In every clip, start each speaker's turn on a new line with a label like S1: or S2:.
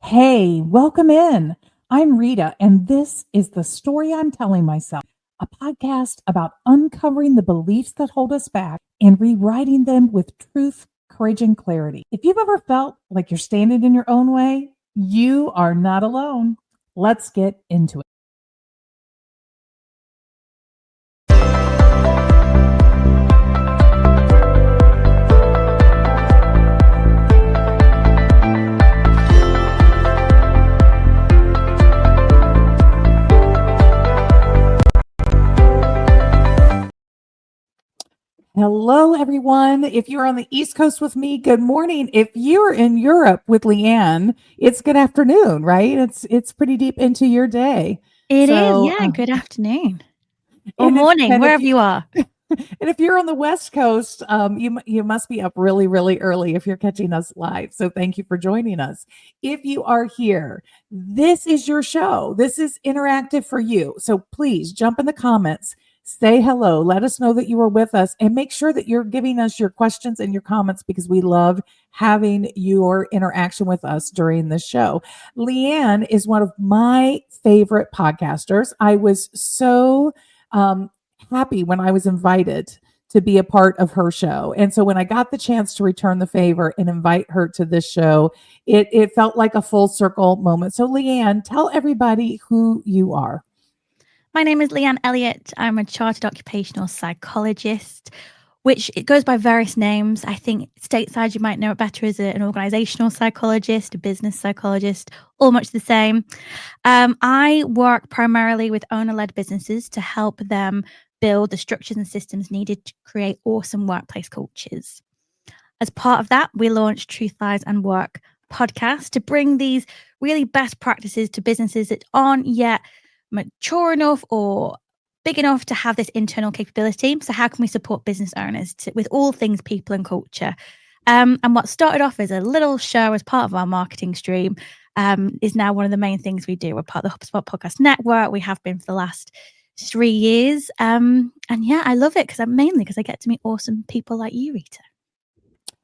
S1: Hey, welcome in. I'm Rita, and this is The Story I'm Telling Myself, a podcast about uncovering the beliefs that hold us back and rewriting them with truth, courage, and clarity. If you've ever felt like you're standing in your own way, you are not alone. Let's get into it. Hello, everyone. If you're on the East Coast with me, good morning. If you're in Europe with Leanne, it's good afternoon, right? It's pretty deep into your day.
S2: It is,
S1: So,
S2: yeah. Good afternoon or
S1: and
S2: morning, wherever you are.
S1: and if you're on the West Coast, you must be up really, really early if you're catching us live. So thank you for joining us. If you are here, this is your show. This is interactive for you. So please jump in the comments, say hello, let us know that you are with us, and make sure that you're giving us your questions and your comments because we love having your interaction with us during the show. Leanne is one of my favorite podcasters. I was so happy when I was invited to be a part of her show. And so when I got the chance to return the favor and invite her to this show, it felt like a full circle moment. So Leanne, tell everybody who you are.
S2: My name is Leanne Elliot. I'm a chartered occupational psychologist, which it goes by various names. I think stateside you might know it better as an organizational psychologist, a business psychologist, all much the same. I work primarily with owner-led businesses to help them build the structures and systems needed to create awesome workplace cultures. As part of that, we launched Truth, Lies and Work podcast to bring these really best practices to businesses that aren't yet mature enough or big enough to have this internal capability. So how can we support business owners with all things people and culture? And what started off as a little show as part of our marketing stream is now one of the main things we do. We're part of the HubSpot Podcast Network. We have been for the last 3 years. And yeah, I love it because I get to meet awesome people like you, Rita.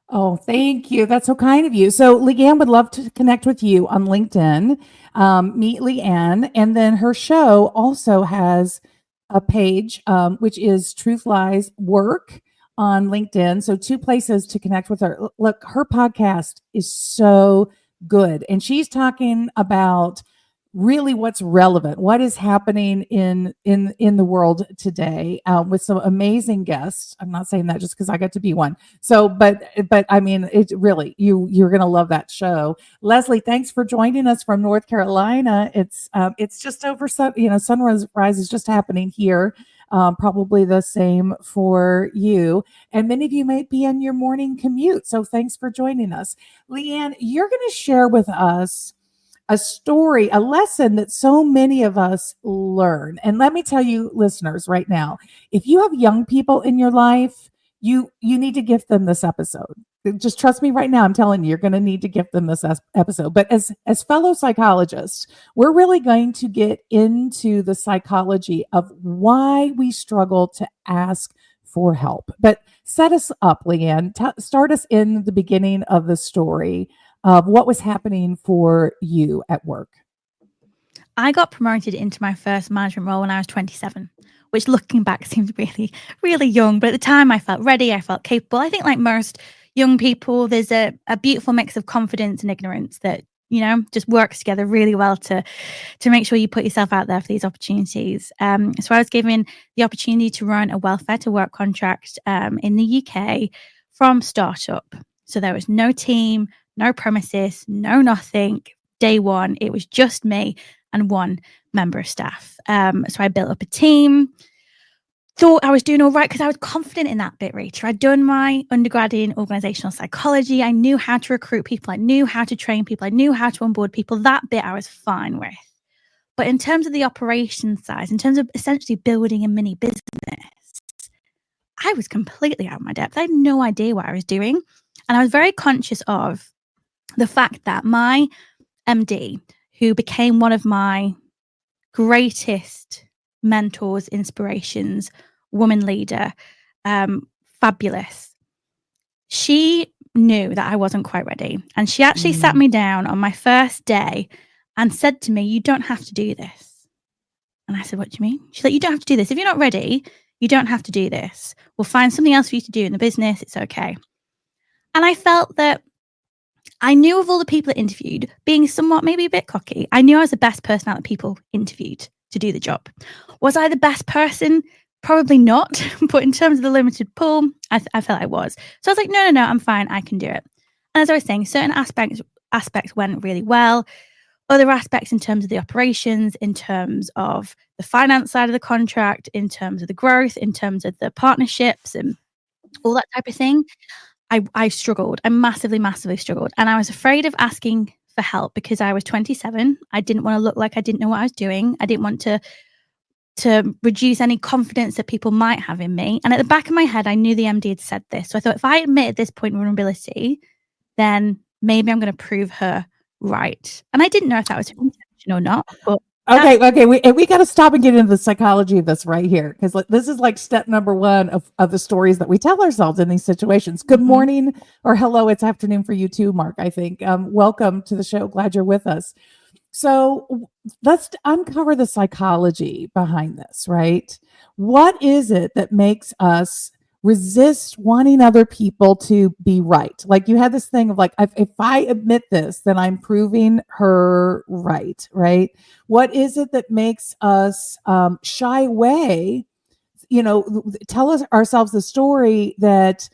S1: Oh, thank you. That's so kind of you. So Leanne would love to connect with you on LinkedIn. Meet Leanne. And then her show also has a page, which is Truth Lies Work on LinkedIn. So two places to connect with her. Look, her podcast is so good. And she's talking about really what's relevant, what is happening in the world today, with some amazing guests. I'm not saying that just because I got to be one. So, but I mean, it really you're gonna love that show. Leslie, thanks for joining us from North Carolina. It's just over sunrise is just happening here. Probably the same for you. And many of you might be on your morning commute. So thanks for joining us. Leanne, you're going to share with us a story, a lesson that so many of us learn. And let me tell you, listeners, right now, if you have young people in your life, you need to gift them this episode. Just trust me right now. I'm telling you, you're going to need to gift them this episode. But as fellow psychologists, we're really going to get into the psychology of why we struggle to ask for help. But set us up, Leanne. Start us in the beginning of the story of what was happening for you at work.
S2: I got promoted into my first management role when I was 27, which looking back seems really, really young. But at the time I felt ready. I felt capable. I think like most young people, there's a beautiful mix of confidence and ignorance that, just works together really well to make sure you put yourself out there for these opportunities. So I was given the opportunity to run a welfare to work contract in the UK from startup. So there was no team, no premises, no nothing. Day one, it was just me and one member of staff. So I built up a team, thought I was doing all right because I was confident in that bit, Rita. I'd done my undergrad in organizational psychology. I knew how to recruit people. I knew how to train people. I knew how to onboard people. That bit I was fine with. But in terms of the operation side, in terms of essentially building a mini business, I was completely out of my depth. I had no idea what I was doing. And I was very conscious of the fact that my MD, who became one of my greatest mentors, inspirations, woman leader, fabulous. She knew that I wasn't quite ready. And she actually sat me down on my first day and said to me, "You don't have to do this." And I said, "What do you mean?" She's like, "You don't have to do this. If you're not ready, you don't have to do this. We'll find something else for you to do in the business. It's okay." And I felt that I knew of all the people that interviewed, being somewhat maybe a bit cocky, I knew I was the best person out of people interviewed to do the job. Was I the best person? Probably not. But in terms of the limited pool, I felt I was. So I was like, no, I'm fine. I can do it. And as I was saying, certain aspects went really well. Other aspects in terms of the operations, in terms of the finance side of the contract, in terms of the growth, in terms of the partnerships and all that type of thing, I struggled. I massively struggled. And I was afraid of asking for help because I was 27. I didn't want to look like I didn't know what I was doing. I didn't want to reduce any confidence that people might have in me. And at the back of my head, I knew the MD had said this. So I thought if I admit at this point vulnerability, then maybe I'm going to prove her right. And I didn't know if that was her intention or not. But
S1: Okay. We got to stop and get into the psychology of this right here, because this is like step number one of the stories that we tell ourselves in these situations. Good morning or hello, it's afternoon for you too, Mark, I think. Welcome to the show. Glad you're with us. So let's uncover the psychology behind this, right? What is it that makes us resist wanting other people to be right? Like you had this thing of like, if I admit this, then I'm proving her right, right? What is it that makes us shy away? Tell us ourselves the story that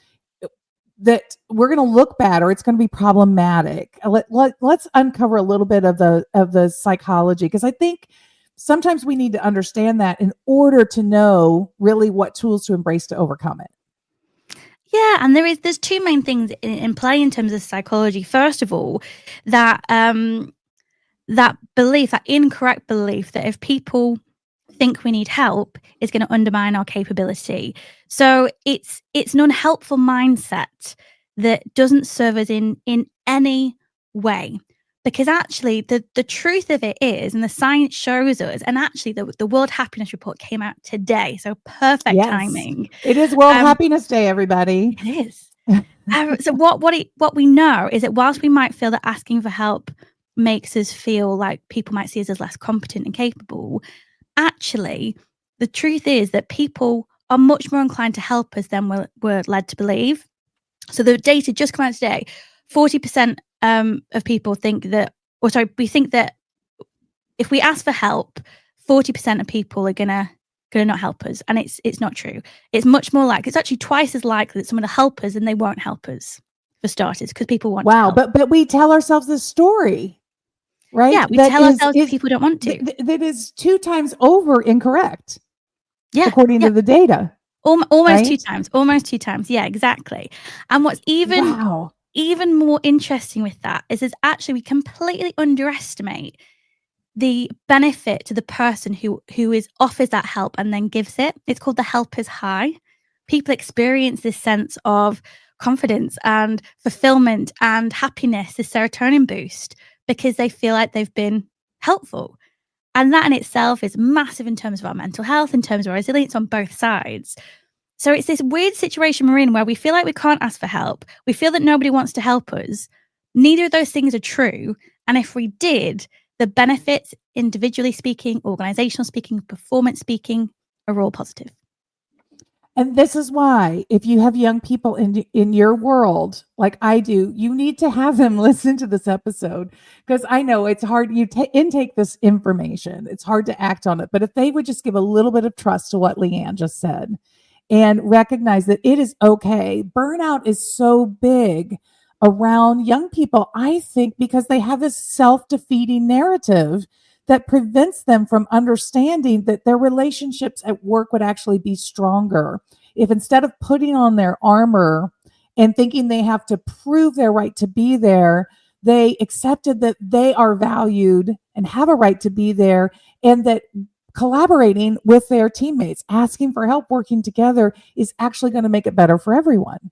S1: we're going to look bad or it's going to be problematic. Let's uncover a little bit of the psychology, because I think sometimes we need to understand that in order to know really what tools to embrace to overcome it.
S2: Yeah, and there's two main things in play in terms of psychology. First of all, that that belief, that incorrect belief that if people think we need help is going to undermine our capability. So it's an unhelpful mindset that doesn't serve us in any way. Because actually the truth of it is, and the science shows us, and actually the World Happiness Report came out today, so perfect timing.
S1: It is World Happiness Day, everybody.
S2: It is. So what we know is that whilst we might feel that asking for help makes us feel like people might see us as less competent and capable, actually the truth is that people are much more inclined to help us than we're led to believe. So the data just come out today, 40% of people think that, we think that if we ask for help, 40% of people are gonna not help us, and it's not true. It's much more likely. It's actually twice as likely that someone will help us than they won't help us, for starters, because people want to help.
S1: But we tell ourselves this story, right?
S2: Yeah, we tell ourselves that people don't want to.
S1: That is 2 times over incorrect.
S2: Yeah,
S1: according to the data.
S2: Almost
S1: right?
S2: 2 times. Almost 2 times. Yeah, exactly. And what's even more interesting with that is actually we completely underestimate the benefit to the person who offers that help and then gives it. It's called the helper's high. People experience this sense of confidence and fulfillment and happiness, this serotonin boost, because they feel like they've been helpful. And that in itself is massive in terms of our mental health, in terms of our resilience on both sides. So it's this weird situation we're in where we feel like we can't ask for help. We feel that nobody wants to help us. Neither of those things are true. And if we did, the benefits, individually speaking, organizational speaking, performance speaking, are all positive.
S1: And this is why, if you have young people in your world, like I do, you need to have them listen to this episode, because I know it's hard. You intake this information. It's hard to act on it. But if they would just give a little bit of trust to what Leanne just said and recognize that it is okay. Burnout is so big around young people, I think, because they have this self-defeating narrative that prevents them from understanding that their relationships at work would actually be stronger if, instead of putting on their armor and thinking they have to prove their right to be there, they accepted that they are valued and have a right to be there, and that collaborating with their teammates, asking for help, working together is actually going to make it better for everyone.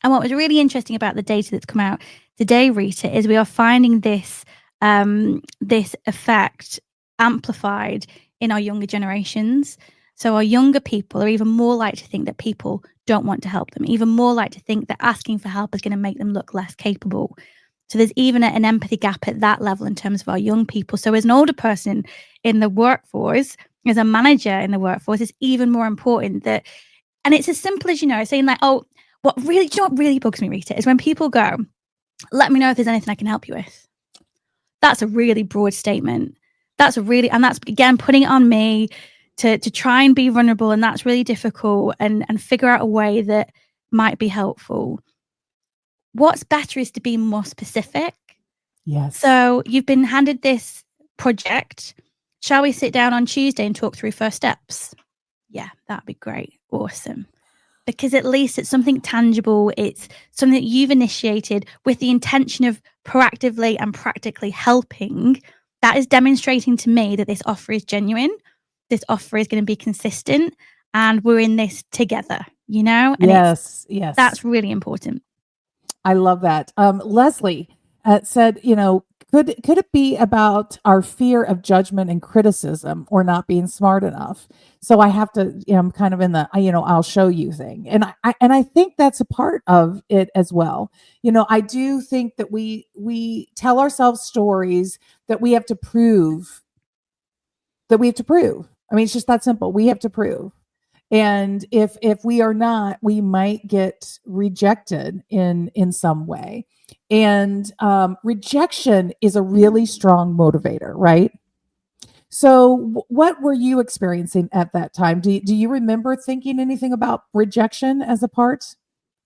S2: And what was really interesting about the data that's come out today, Rita, is we are finding this effect amplified in our younger generations. So our younger people are even more likely to think that people don't want to help them, even more likely to think that asking for help is going to make them look less capable. So there's even an empathy gap at that level in terms of our young people. So as an older person in the workforce, as a manager in the workforce, it's even more important that, and it's as simple as, saying like, oh, what really bugs me, Rita, is when people go, let me know if there's anything I can help you with. That's a really broad statement. And that's again, putting it on me to try and be vulnerable. And that's really difficult and figure out a way that might be helpful. What's better is to be more specific.
S1: Yes.
S2: So you've been handed this project. Shall we sit down on Tuesday and talk through first steps? Yeah, that'd be great. Awesome. Because at least it's something tangible. It's something that you've initiated with the intention of proactively and practically helping. That is demonstrating to me that this offer is genuine. This offer is going to be consistent and we're in this together, And
S1: yes.
S2: that's really important.
S1: I love that. Leslie said, could it be about our fear of judgment and criticism or not being smart enough? So I have to, I'm kind of in the, I'll show you thing. And I think that's a part of it as well. I do think that we tell ourselves stories that we have to prove. I mean, it's just that simple. We have to prove. And if we are not, we might get rejected in some way. And rejection is a really strong motivator, right? So what were you experiencing at that time? Do you remember thinking anything about rejection as a part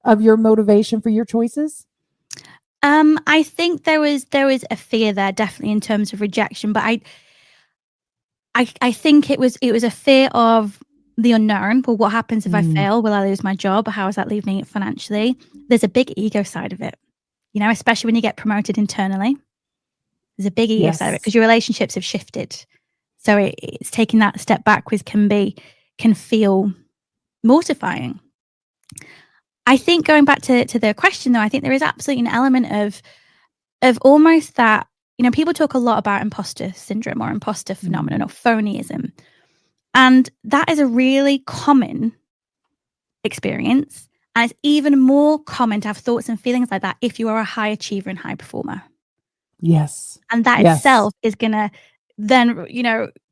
S1: of your motivation for your choices?
S2: I think there was a fear there, definitely, in terms of rejection, but I think it was a fear of the unknown. Well, what happens if I fail? Will I lose my job? How is that leaving it financially? There's a big ego side of it, especially when you get promoted internally. There's a big ego side of it because your relationships have shifted. So it's taking that step backwards can feel mortifying. I think going back to the question though, I think there is absolutely an element of almost that, people talk a lot about imposter syndrome or imposter phenomenon or phonyism. And that is a really common experience. And it's even more common to have thoughts and feelings like that if you are a high achiever and high performer.
S1: Yes.
S2: And that itself is going to then,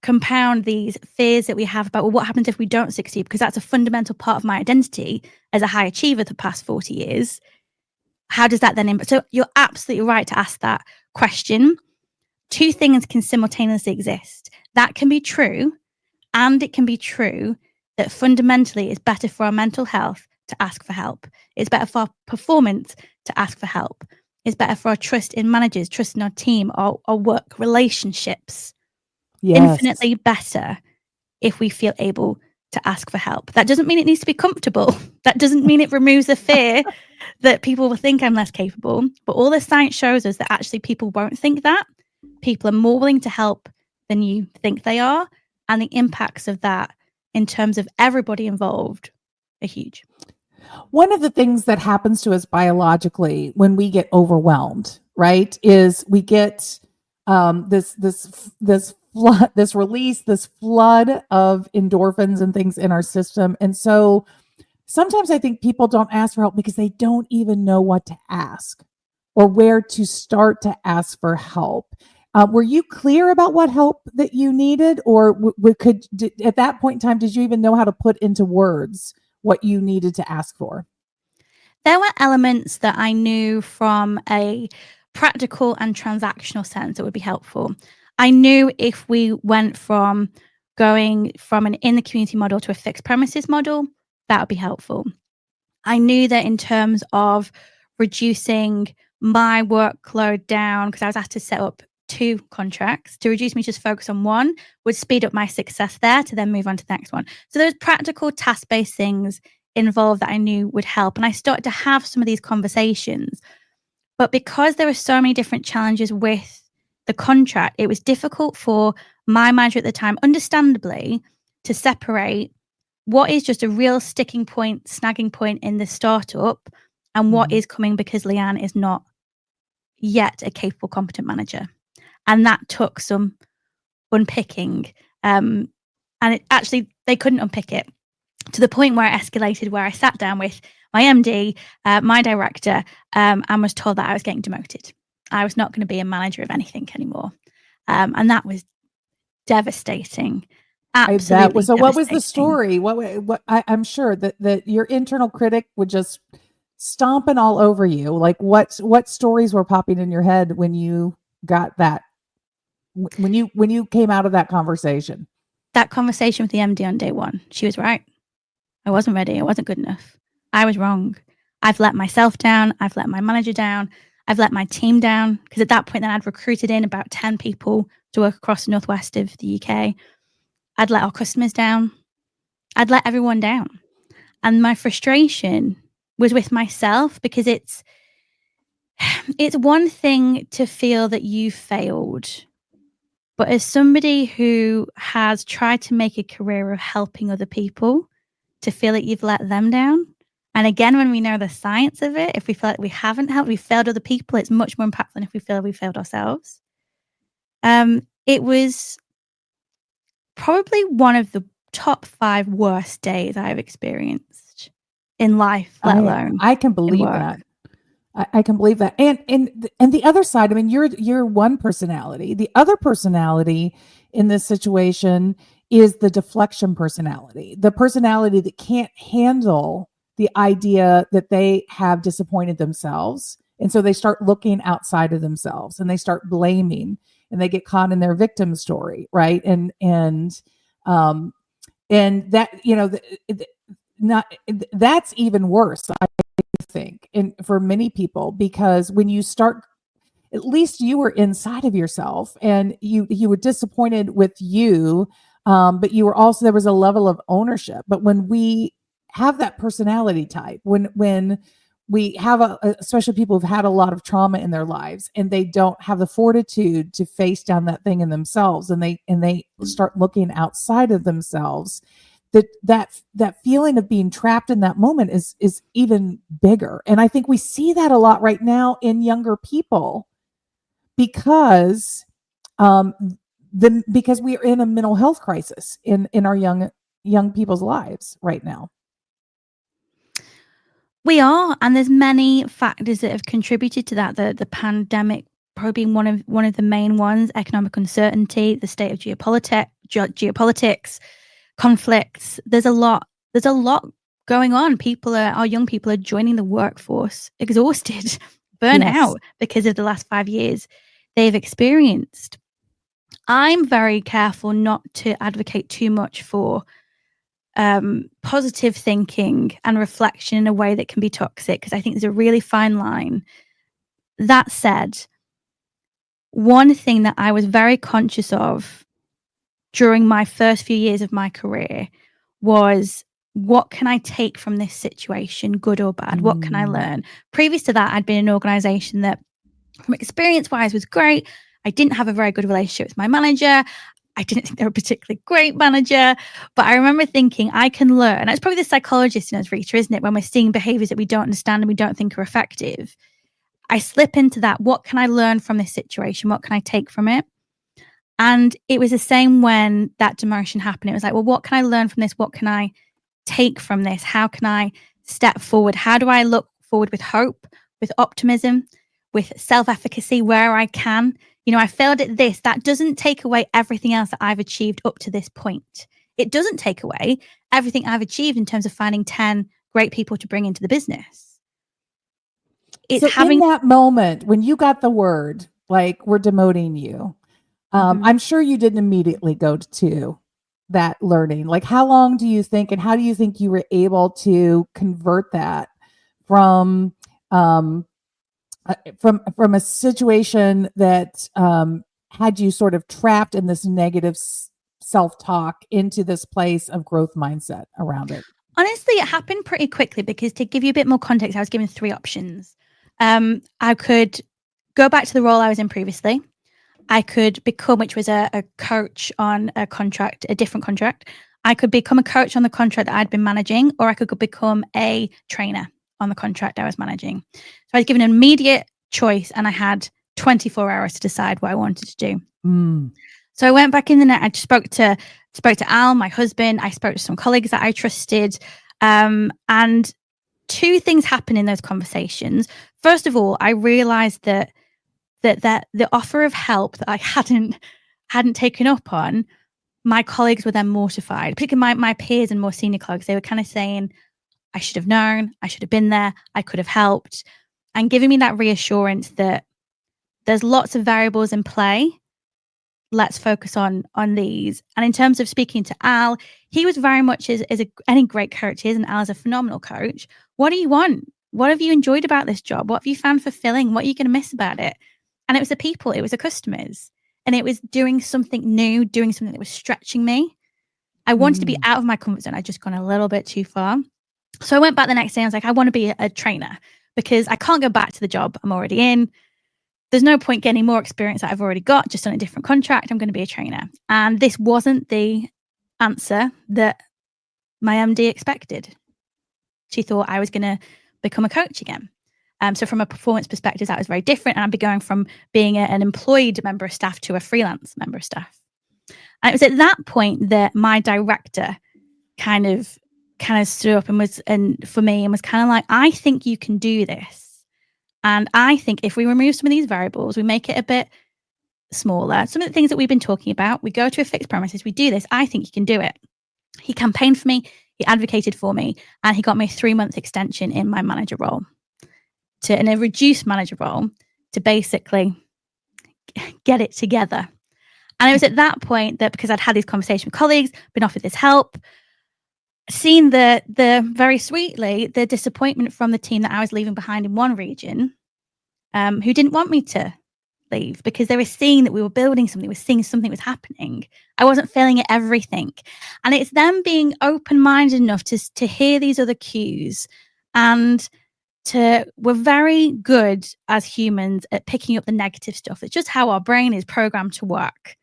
S2: compound these fears that we have about, well, what happens if we don't succeed? Because that's a fundamental part of my identity as a high achiever the past 40 years. How does that then impact? So you're absolutely right to ask that question. Two things can simultaneously exist. That can be true. And it can be true that fundamentally it's better for our mental health to ask for help. It's better for our performance to ask for help. It's better for our trust in managers, trust in our team, our work relationships.
S1: Yes.
S2: Infinitely better if we feel able to ask for help. That doesn't mean it needs to be comfortable. That doesn't mean it removes the fear that people will think I'm less capable. But all the science shows us that actually people won't think that. People are more willing to help than you think they are. And the impacts of that in terms of everybody involved are huge.
S1: One of the things that happens to us biologically when we get overwhelmed, right, is we get this flood of endorphins and things in our system. And so sometimes I think people don't ask for help because they don't even know what to ask or where to start to ask for help. Were you clear about what help that you needed, or at that point in time, did you even know how to put into words what you needed to ask for?
S2: There were elements that I knew from a practical and transactional sense that would be helpful. I knew if we went from going from an in the community model to a fixed premises model, that would be helpful. I knew that in terms of reducing my workload down, because I was asked to set up 2 contracts, to reduce me just focus on one would speed up my success there to then move on to the next one. So those practical task-based things involved that I knew would help. And I started to have some of these conversations. But because there were so many different challenges with the contract, it was difficult for my manager at the time, understandably, to separate what is just a real sticking point, snagging point in the startup and what is coming because Leanne is not yet a capable, competent manager. And that took some unpicking. And it actually, they couldn't unpick it. to the point where I escalated, where I sat down with my MD, my director, and was told that I was getting demoted. I was not going to be a manager of anything anymore. And that was devastating. Absolutely.
S1: So what was the story? What I'm sure that your internal critic would just stomping all over you. Like what stories were popping in your head when you got that, when you came out of that conversation?
S2: That conversation with the MD on day one, she was right. I wasn't ready. I wasn't good enough. I was wrong. I've let myself down. I've let my manager down. I've let my team down, because at that point then I'd recruited in about 10 people to work across the northwest of the UK. I'd let our customers down. I'd let everyone down. And my frustration was with myself, because it's one thing to feel that you failed. But as somebody who has tried to make a career of helping other people, to feel that you've let them down. And again, when we know the science of it, if we feel like we haven't helped, we failed other people, it's much more impactful than if we feel we failed ourselves. It was probably one of the top 5 worst days I've experienced in life, let alone
S1: I can believe that. I can believe that. And the other side, I mean, you're one personality. The other personality in this situation is the deflection personality, the personality that can't handle the idea that they have disappointed themselves. And so they start looking outside of themselves and they start blaming, and they get caught in their victim story. Right. And that, that's even worse, I think, and for many people, because when you start, at least you were inside of yourself and you were disappointed with you, but you were also, there was a level of ownership. But when we have that personality type, when we have especially people who've had a lot of trauma in their lives and they don't have the fortitude to face down that thing in themselves, and they start looking outside of themselves, that feeling of being trapped in that moment is even bigger. And I think we see that a lot right now in younger people, because because we are in a mental health crisis in our young people's lives right now.
S2: We are, and there's many factors that have contributed to that. The pandemic probably being one of the main ones. Economic uncertainty, the state of geopolitics, conflicts. There's a lot going on. Our young people are joining the workforce exhausted, burnt out because of the last 5 years they've experienced. I'm very careful not to advocate too much for positive thinking and reflection in a way that can be toxic, because I think there's a really fine line. That said, one thing that I was very conscious of during my first few years of my career was, what can I take from this situation, good or bad? What can I learn? Previous to that, I'd been in an organization that, from experience-wise, was great. I didn't have a very good relationship with my manager. I didn't think they were a particularly great manager, but I remember thinking, I can learn. And it's probably the psychologist in us, Rita, isn't it? When we're seeing behaviors that we don't understand and we don't think are effective, I slip into that. What can I learn from this situation? What can I take from it? And it was the same when that demotion happened. It was like, well, what can I learn from this? What can I take from this? How can I step forward? How do I look forward with hope, with optimism, with self-efficacy where I can? I failed at this. That doesn't take away everything else that I've achieved up to this point. It doesn't take away everything I've achieved in terms of finding 10 great people to bring into the business.
S1: In that moment, when you got the word, like, we're demoting you, I'm sure you didn't immediately go to that learning. Like, how long do you think, and how do you think you were able to convert that from a situation that had you sort of trapped in this negative self-talk into this place of growth mindset around it?
S2: Honestly, it happened pretty quickly, because to give you a bit more context, I was given 3 options. I could go back to the role I was in previously. I could become, which was a coach on a contract, a different contract. I could become a coach on the contract that I'd been managing, or I could become a trainer on the contract I was managing. So I was given an immediate choice, and I had 24 hours to decide what I wanted to do. So I went back in the net. I spoke to spoke to Al, my husband. I spoke to some colleagues that I trusted. And two things happened in those conversations. First of all, I realized that the offer of help that I hadn't taken up on, my colleagues were then mortified, particularly my peers and more senior colleagues. They were kind of saying, I should have known, I should have been there, I could have helped, and giving me that reassurance that there's lots of variables in play. Let's focus on these. And in terms of speaking to Al, he was very much as any great coach is, and Al is a phenomenal coach. What do you want? What have you enjoyed about this job? What have you found fulfilling? What are you going to miss about it? And it was the people, it was the customers, and it was doing something new, doing something that was stretching me. I wanted to be out of my comfort zone. I'd just gone a little bit too far. So I went back the next day. I was like, I want to be a trainer because I can't go back to the job I'm already in. There's no point getting more experience that I've already got, just on a different contract. I'm going to be a trainer. And this wasn't the answer that my MD expected. She thought I was going to become a coach again. So from a performance perspective, that was very different. And I'd be going from being an employed member of staff to a freelance member of staff. And it was at that point that my director kind of stood up and was kind of like, I think you can do this. And I think if we remove some of these variables, we make it a bit smaller, some of the things that we've been talking about, we go to a fixed premises, we do this, I think you can do it. He campaigned for me, he advocated for me, and he got me a 3-month extension in my manager role, in a reduced manager role, to basically get it together. And it was at that point that, because I'd had these conversations with colleagues, been offered this help, seen the very sweetly, the disappointment from the team that I was leaving behind in one region, who didn't want me to leave because they were seeing that we were building something, we were seeing something was happening. I wasn't failing at everything. And it's them being open-minded enough to hear these other cues, and we're very good as humans at picking up the negative stuff. It's just how our brain is programmed to work.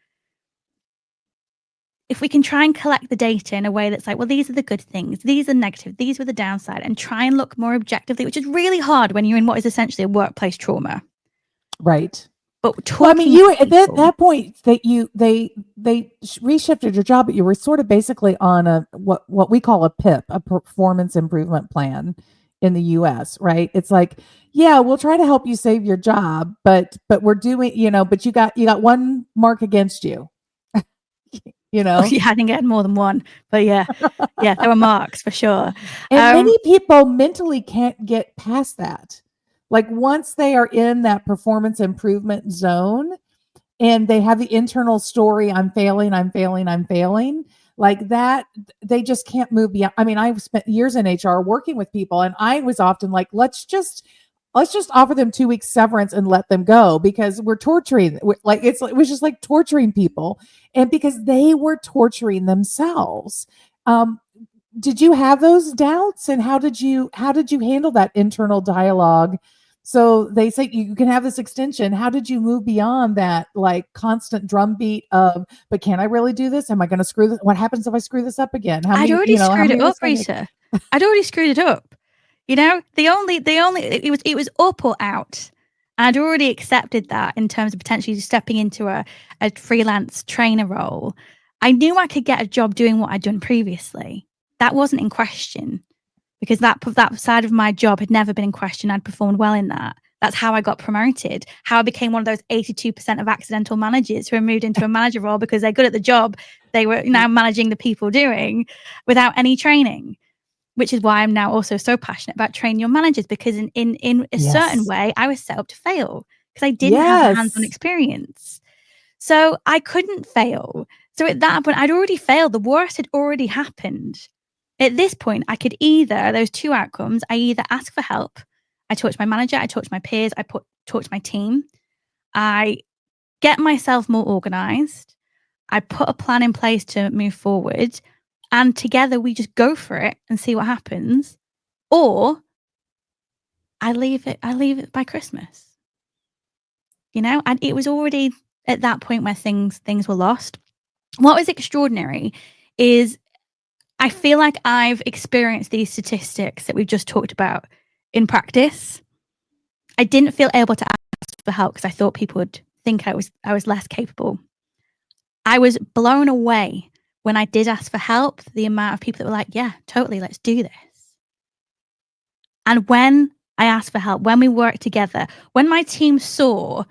S2: If we can try and collect the data in a way that's like, well, these are the good things, these are negative, these were the downside, and try and look more objectively, which is really hard when you're in what is essentially a workplace trauma.
S1: Right.
S2: But
S1: well, I mean, you at that point that they reshifted your job, but you were sort of basically on a what we call a PIP, a performance improvement plan in the US, right? It's like, yeah, we'll try to help you save your job, but we're doing, but you got one mark against you.
S2: Oh, yeah, I think I had more than one, but yeah, there were marks for sure.
S1: And many people mentally can't get past that. Like once they are in that performance improvement zone and they have the internal story, I'm failing, like that, they just can't move beyond. I mean, I've spent years in HR working with people, and I was often like, let's just offer them 2 weeks severance and let them go, because we're torturing. It was just like torturing people, and because they were torturing themselves. Did you have those doubts, and how did you handle that internal dialogue? So they say you can have this extension. How did you move beyond that, like constant drumbeat of, but can I really do this? Am I going to screw this? What happens if I screw this up again?
S2: I'd already screwed it up, Rita. I'd already screwed it up. It was up or out. I'd already accepted that in terms of potentially stepping into a freelance trainer role. I knew I could get a job doing what I'd done previously. That wasn't in question, because that side of my job had never been in question. I'd performed well in that. That's how I got promoted, how I became one of those 82% of accidental managers who are moved into a manager role because they're good at the job they were now managing the people doing without any training, which is why I'm now also so passionate about training your managers, because in a certain way, I was set up to fail because I didn't have the hands-on experience. So I couldn't fail. So at that point, I'd already failed. The worst had already happened. At this point, I could those two outcomes, I either ask for help, I talk to my manager, I talk to my peers, I talk to my team, I get myself more organized, I put a plan in place to move forward, and together we just go for it and see what happens, or I leave it by Christmas. And it was already at that point where things were lost. What was extraordinary is I feel like I've experienced these statistics that we've just talked about in practice. I didn't feel able to ask for help because I thought people would think I was less capable. I was blown away when I did ask for help, the amount of people that were like, yeah, totally, let's do this. And when I asked for help, when we worked together, when my team saw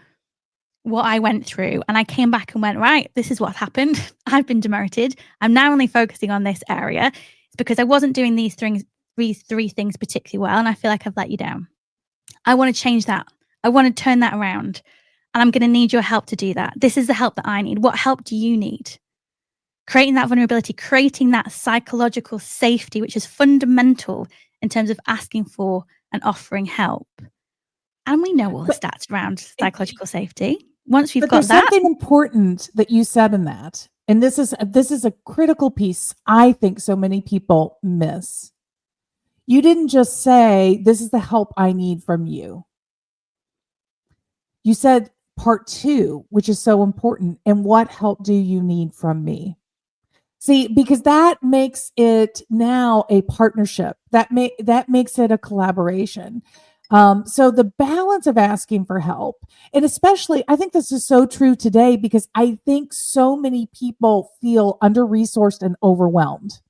S2: what I went through and I came back and went, right, this is what happened. I've been demoted. I'm now only focusing on this area. It's because I wasn't doing these three things particularly well. And I feel like I've let you down. I want to change that. I want to turn that around. And I'm going to need your help to do that. This is the help that I need. What help do you need? Creating that vulnerability, creating that psychological safety, which is fundamental in terms of asking for and offering help. And we know all the stats around psychological safety. Once we've got
S1: there's
S2: that,
S1: something important that you said in that, and this is a critical piece I think so many people miss. You didn't just say, this is the help I need from you. You said part 2, which is so important. And what help do you need from me? See, because that makes it now a partnership. That makes it a collaboration. So the balance of asking for help, and especially, I think this is so true today because I think so many people feel under-resourced and overwhelmed.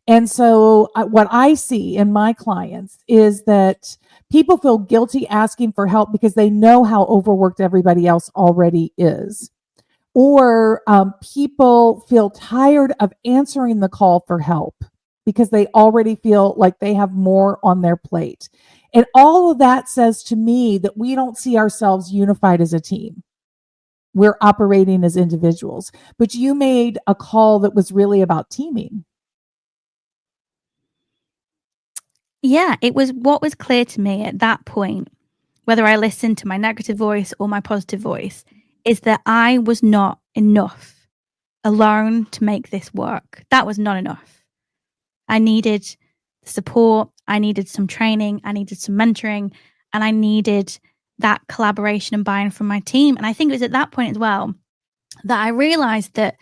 S1: And so what I see in my clients is that people feel guilty asking for help because they know how overworked everybody else already is. Or people feel tired of answering the call for help because they already feel like they have more on their plate. And all of that says to me that we don't see ourselves unified as a team. We're operating as individuals. But you made a call that was really about teaming.
S2: Yeah, it was what was clear to me at that point, whether I listened to my negative voice or my positive voice, is that I was not enough alone to make this work. That was not enough. I needed support. I needed some training. I needed some mentoring. And I needed that collaboration and buy-in from my team. And I think it was at that point as well that I realized that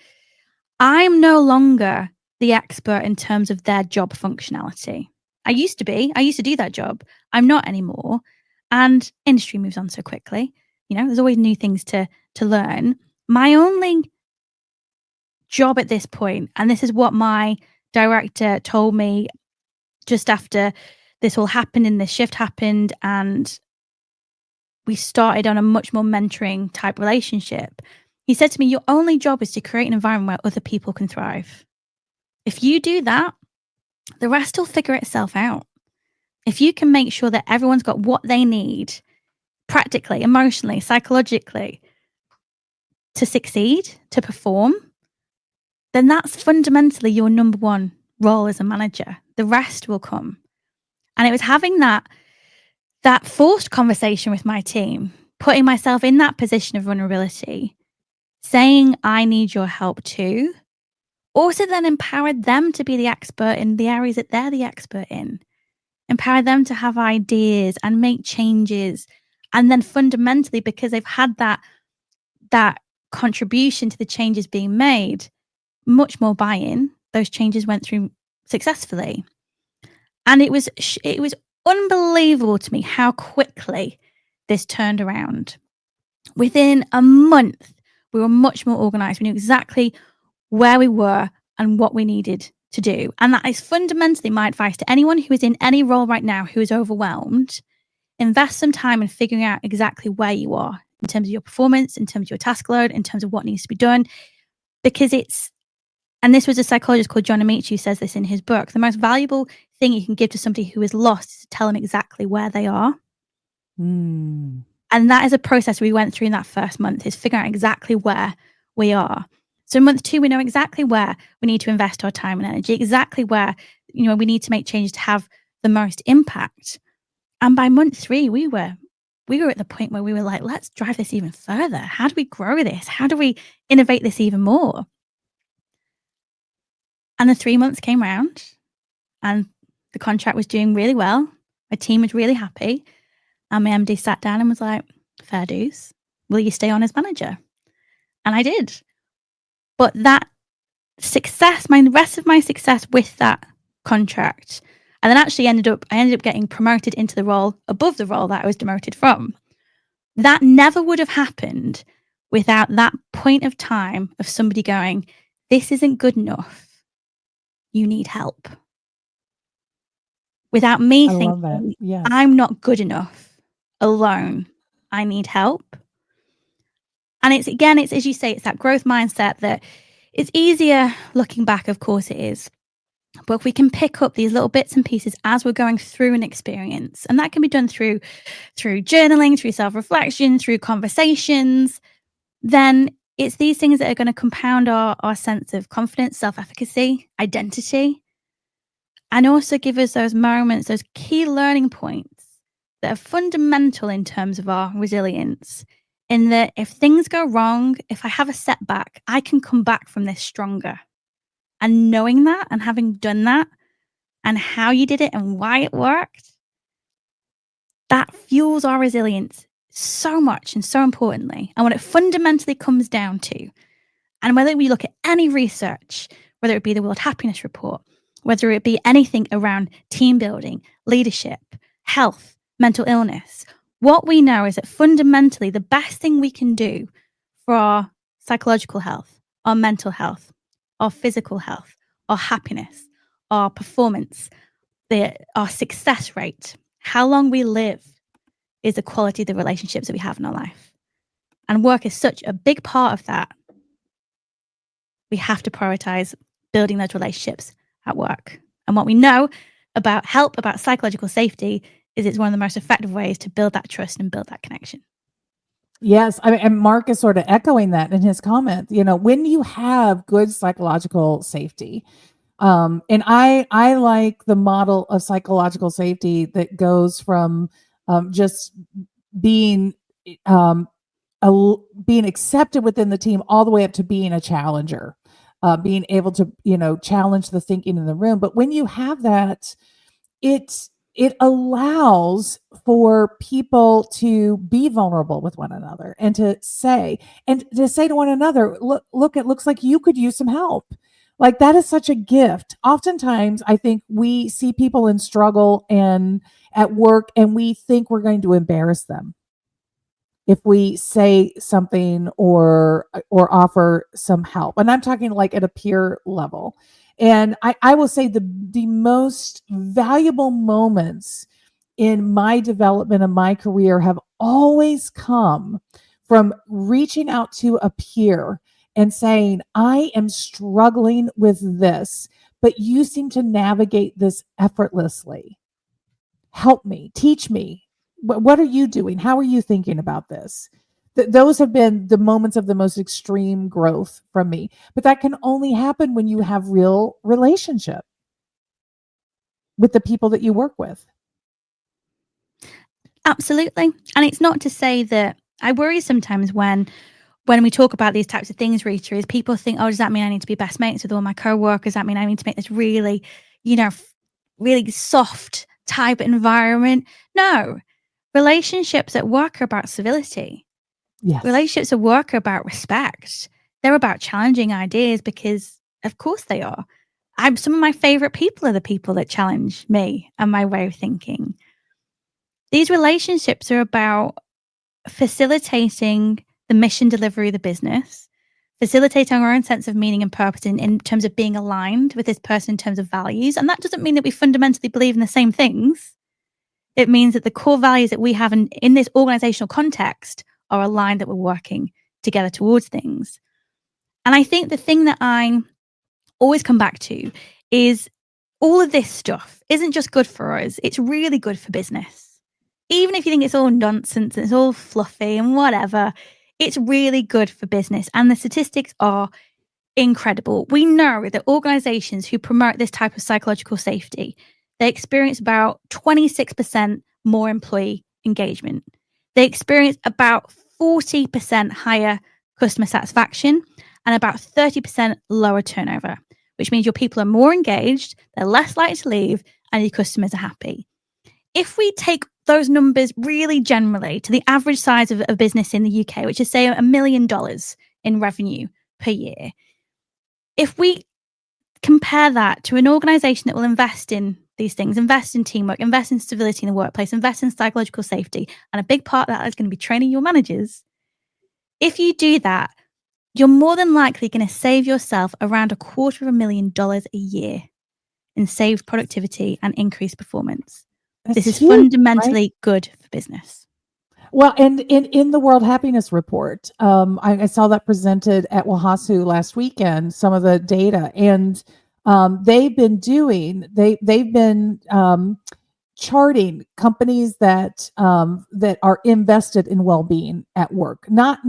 S2: I'm no longer the expert in terms of their job functionality. I used to be. I used to do that job. I'm not anymore. And industry moves on so quickly. There's always new things to learn. My only job at this point, and this is what my director told me just after this all happened and this shift happened and we started on a much more mentoring type relationship. He said to me, your only job is to create an environment where other people can thrive. If you do that, the rest will figure itself out. If you can make sure that everyone's got what they need, practically, emotionally, psychologically, to succeed, to perform, then that's fundamentally your number one role as a manager. The rest will come. And it was having that forced conversation with my team, putting myself in that position of vulnerability, saying, I need your help too. Also then empowered them to be the expert in the areas that they're the expert in. Empower them to have ideas and make changes. And then fundamentally, because they've had that contribution to the changes being made, much more buy-in, those changes went through successfully. And it was unbelievable to me how quickly this turned around. Within a month, we were much more organized. We knew exactly where we were and what we needed to do. And that is fundamentally my advice to anyone who is in any role right now who is overwhelmed. Invest some time in figuring out exactly where you are in terms of your performance, in terms of your task load, in terms of what needs to be done. Because and this was a psychologist called John Amici who says this in his book, the most valuable thing you can give to somebody who is lost is to tell them exactly where they are.
S1: Mm.
S2: And that is a process we went through in that first month, is figuring out exactly where we are. So in month 2, we know exactly where we need to invest our time and energy, exactly where we need to make changes to have the most impact. And by month 3, we were at the point where we were like, let's drive this even further. How do we grow this? How do we innovate this even more? And the 3 months came around and the contract was doing really well. My team was really happy. And my MD sat down and was like, fair dues, will you stay on as manager? And I did. But that success, the rest of my success with that contract, and then actually I ended up getting promoted into the role above the role that I was demoted from. That never would have happened without that point of time of somebody going, this isn't good enough. You need help. Without me
S1: I love that.
S2: thinking,
S1: Yes.
S2: I'm not good enough alone. I need help. And it's, again, it's, as you say, it's that growth mindset that it's easier looking back, of course it is. But if we can pick up these little bits and pieces as we're going through an experience, and that can be done through journaling, through self-reflection, through conversations, then it's these things that are going to compound our sense of confidence, self-efficacy, identity, and also give us those moments, those key learning points that are fundamental in terms of our resilience. In that if things go wrong, if I have a setback, I can come back from this stronger. And knowing that and having done that and how you did it and why it worked, that fuels our resilience so much and so importantly. And what it fundamentally comes down to, and whether we look at any research, whether it be the World Happiness Report, whether it be anything around team building, leadership, health, mental illness, what we know is that fundamentally the best thing we can do for our psychological health, our mental health, our physical health, our happiness, our performance, our success rate, how long we live, is the quality of the relationships that we have in our life. And work is such a big part of that. We have to prioritize building those relationships at work. And what we know about help, about psychological safety, is it's one of the most effective ways to build that trust and build that connection.
S1: Yes. I mean, and Mark is sort of echoing that in his comment. You know, when you have good psychological safety, and I like the model of psychological safety that goes from just being being accepted within the team all the way up to being a challenger, being able to challenge the thinking in the room. But when you have that, it allows for people to be vulnerable with one another and to say to one another, look, it looks like you could use some help. Like, that is such a gift. Oftentimes, I think we see people in struggle and at work, and we think we're going to embarrass them if we say something or offer some help. And I'm talking like at a peer level. And I will say the most valuable moments in my development of my career have always come from reaching out to a peer and saying, I am struggling with this, but you seem to navigate this effortlessly. Help me, teach me. What are you doing? How are you thinking about this? Those have been the moments of the most extreme growth from me. But that can only happen when you have real relationship with the people that you work with.
S2: Absolutely. And it's not to say that I worry sometimes when we talk about these types of things, Rita, is people think, oh, does that mean I need to be best mates with all my co-workers? Does that mean I need to make this really, really soft type environment? No. Relationships at work are about civility.
S1: Yes.
S2: Relationships at work are about respect. They're about challenging ideas because, of course, they are. Some of my favorite people are the people that challenge me and my way of thinking. These relationships are about facilitating the mission delivery of the business, facilitating our own sense of meaning and purpose in terms of being aligned with this person in terms of values. And that doesn't mean that we fundamentally believe in the same things. It means that the core values that we have in this organizational context are aligned, that we're working together towards things. And I think the thing that I always come back to is all of this stuff isn't just good for us. It's really good for business. Even if you think it's all nonsense and it's all fluffy and whatever, it's really good for business. And the statistics are incredible. We know that organizations who promote this type of psychological safety, they experience about 26% more employee engagement. They experience about 40% higher customer satisfaction and about 30% lower turnover, which means your people are more engaged, they're less likely to leave, and your customers are happy. If we take those numbers really generally to the average size of a business in the UK, which is, say, $1 million in revenue per year, if we compare that to an organization that will invest in these things, invest in teamwork, invest in stability in the workplace, invest in psychological safety, and a big part of that is going to be training your managers. If you do that, you're more than likely going to save yourself around $250,000 a year in saved productivity and increased performance.
S1: That's
S2: This is
S1: huge, right?
S2: fundamentally good for business.
S1: Well, and in the World Happiness Report, I saw that presented at Wahasu last weekend, some of the data, and they've been charting companies that are invested in well-being at work, not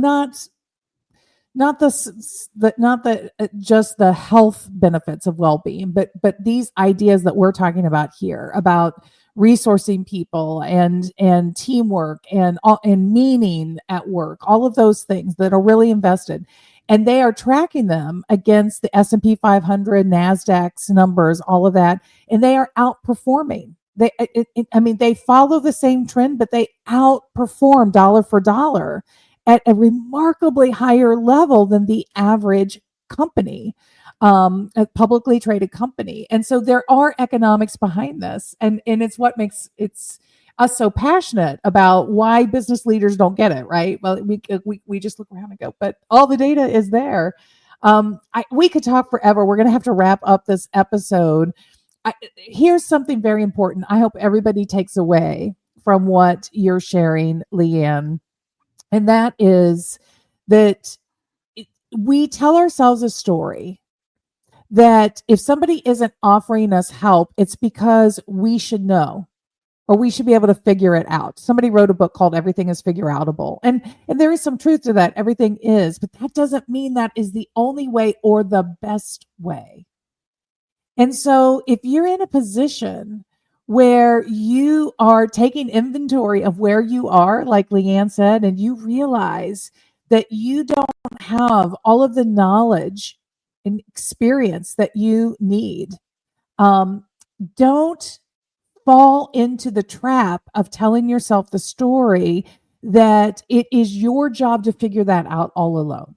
S1: just the health benefits of well-being, but these ideas that we're talking about here about resourcing people and teamwork and meaning at work, all of those things that are really invested. And they are tracking them against the S&P 500, NASDAQ's numbers, all of that, and they are outperforming. They follow the same trend, but they outperform dollar for dollar at a remarkably higher level than the average company, a publicly traded company. And so there are economics behind this. And it's what makes us so passionate about why business leaders don't get it, right? Well, we just look around and go, but all the data is there. We could talk forever. We're going to have to wrap up this episode. Here's something very important. I hope everybody takes away from what you're sharing, Leanne. And that is that we tell ourselves a story that if somebody isn't offering us help, it's because we should know or we should be able to figure it out. Somebody wrote a book called Everything is Figure Outable. And there is some truth to that. Everything is, but that doesn't mean that is the only way or the best way. And so if you're in a position where you are taking inventory of where you are, like Leanne said, and you realize that you don't have all of the knowledge and experience that you need, don't fall into the trap of telling yourself the story that it is your job to figure that out all alone.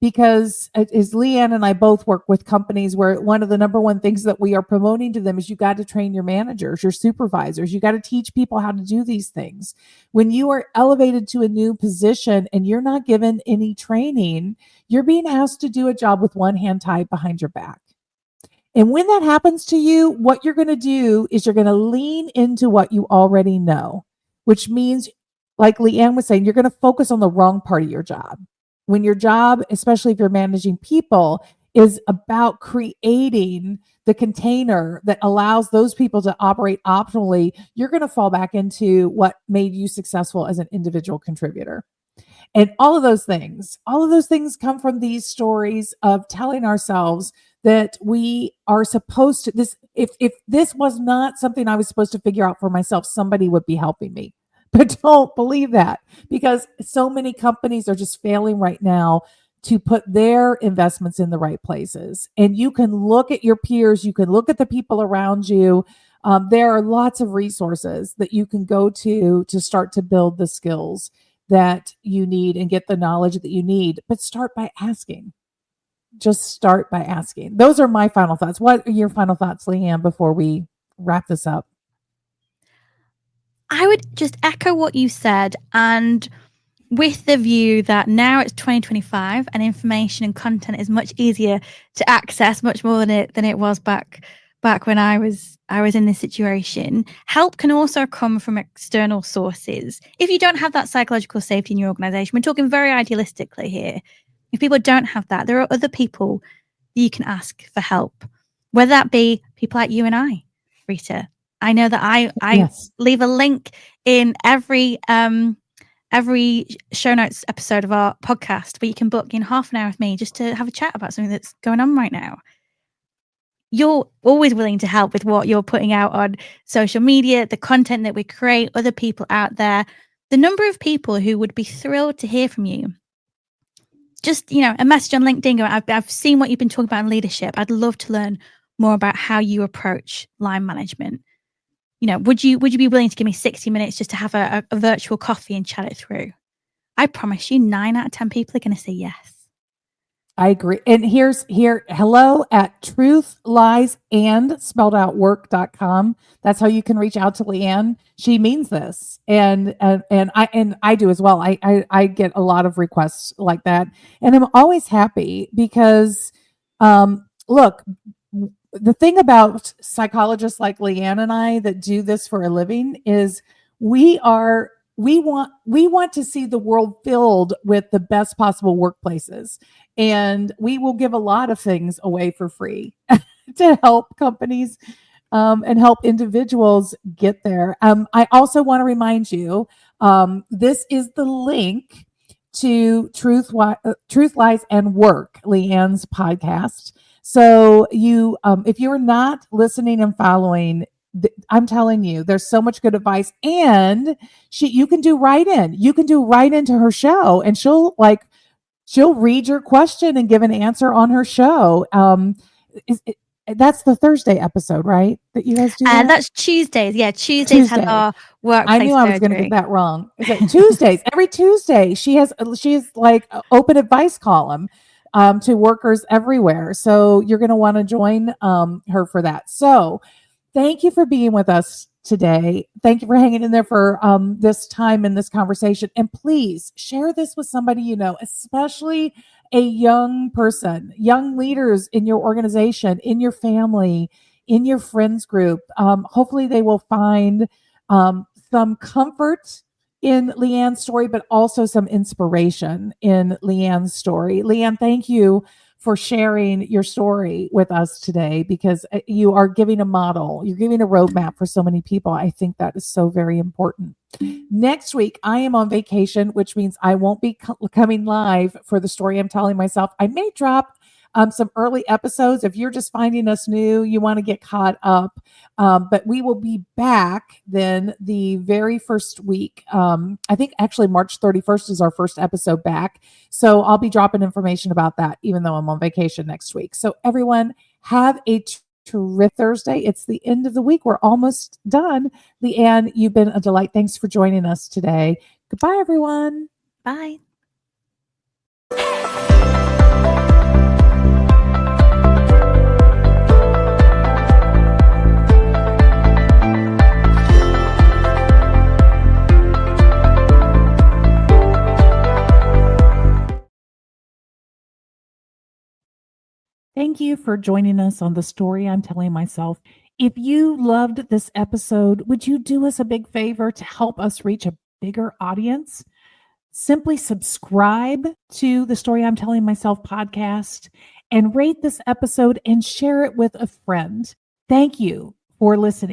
S1: Because as Leanne and I both work with companies where one of the number one things that we are promoting to them is you got to train your managers, your supervisors. You got to teach people how to do these things. When you are elevated to a new position and you're not given any training, you're being asked to do a job with one hand tied behind your back. And when that happens to you, what you're going to do is you're going to lean into what you already know, which means, like Leanne was saying, you're going to focus on the wrong part of your job. When your job, especially if you're managing people, is about creating the container that allows those people to operate optimally, you're going to fall back into what made you successful as an individual contributor. And all of those things come from these stories of telling ourselves that we are supposed to, if this was not something I was supposed to figure out for myself, somebody would be helping me. But don't believe that, because so many companies are just failing right now to put their investments in the right places. And you can look at your peers, you can look at the people around you. There are lots of resources that you can go to start to build the skills that you need and get the knowledge that you need. But start by asking. Just start by asking. Those are my final thoughts. What are your final thoughts, Leanne, before we wrap this up?
S2: I would just echo what you said, and with the view that now it's 2025 and information and content is much easier to access, much more than it was back when I was in this situation. Help can also come from external sources. If you don't have that psychological safety in your organization, we're talking very idealistically here. If people don't have that, there are other people that you can ask for help, whether that be people like you and I, Rita. I know that I
S1: Yes.
S2: leave a link in every show notes episode of our podcast where you can book in half an hour with me just to have a chat about something that's going on right now. You're always willing to help with what you're putting out on social media, the content that we create, other people out there, the number of people who would be thrilled to hear from you. Just, a message on LinkedIn. I've seen what you've been talking about in leadership. I'd love to learn more about how you approach line management. Would you be willing to give me 60 minutes just to have a virtual coffee and chat it through? I promise you 9 out of 10 people are going to say yes.
S1: I agree. And hello at truthliesand spelled out work.com. That's how you can reach out to Leanne. She means this. And I do as well. I get a lot of requests like that. And I'm always happy because look, the thing about psychologists like Leanne and I that do this for a living is we want to see the world filled with the best possible workplaces, and we will give a lot of things away for free to help companies and help individuals get there. I also want to remind you, this is the link to Truth Lies and Work, Leanne's podcast. So if you're not listening and following, I'm telling you, there's so much good advice, and you can do write in. You can do write into her show, and she'll read your question and give an answer on her show. That's the Thursday episode, right? That you guys do that?
S2: That's Tuesdays. Yeah, Tuesdays has our workplace
S1: I knew I was going to
S2: surgery.
S1: get that wrong. Is it Tuesdays? Every Tuesday, she has like an open advice column to workers everywhere. So you're going to want to join her for that. So thank you for being with us today. Thank you for hanging in there for this time in this conversation. And please share this with somebody you know, especially a young person, young leaders in your organization, in your family, in your friends group. Hopefully they will find some comfort in Leanne's story, but also some inspiration in Leanne's story. Leanne, thank you for sharing your story with us today, because you are giving a model, you're giving a roadmap for so many people. I think that is so very important. Next week, I am on vacation, which means I won't be coming live for the story I'm telling myself. I may drop some early episodes. If you're just finding us new, you want to get caught up. But we will be back then the very first week. I think actually March 31st is our first episode back. So I'll be dropping information about that, even though I'm on vacation next week. So everyone, have a terrific Thursday. It's the end of the week. We're almost done. Leanne, you've been a delight. Thanks for joining us today. Goodbye, everyone.
S2: Bye.
S1: Thank you for joining us on the story I'm telling myself. If you loved this episode, would you do us a big favor to help us reach a bigger audience? Simply subscribe to the Story I'm Telling Myself podcast and rate this episode and share it with a friend. Thank you for listening.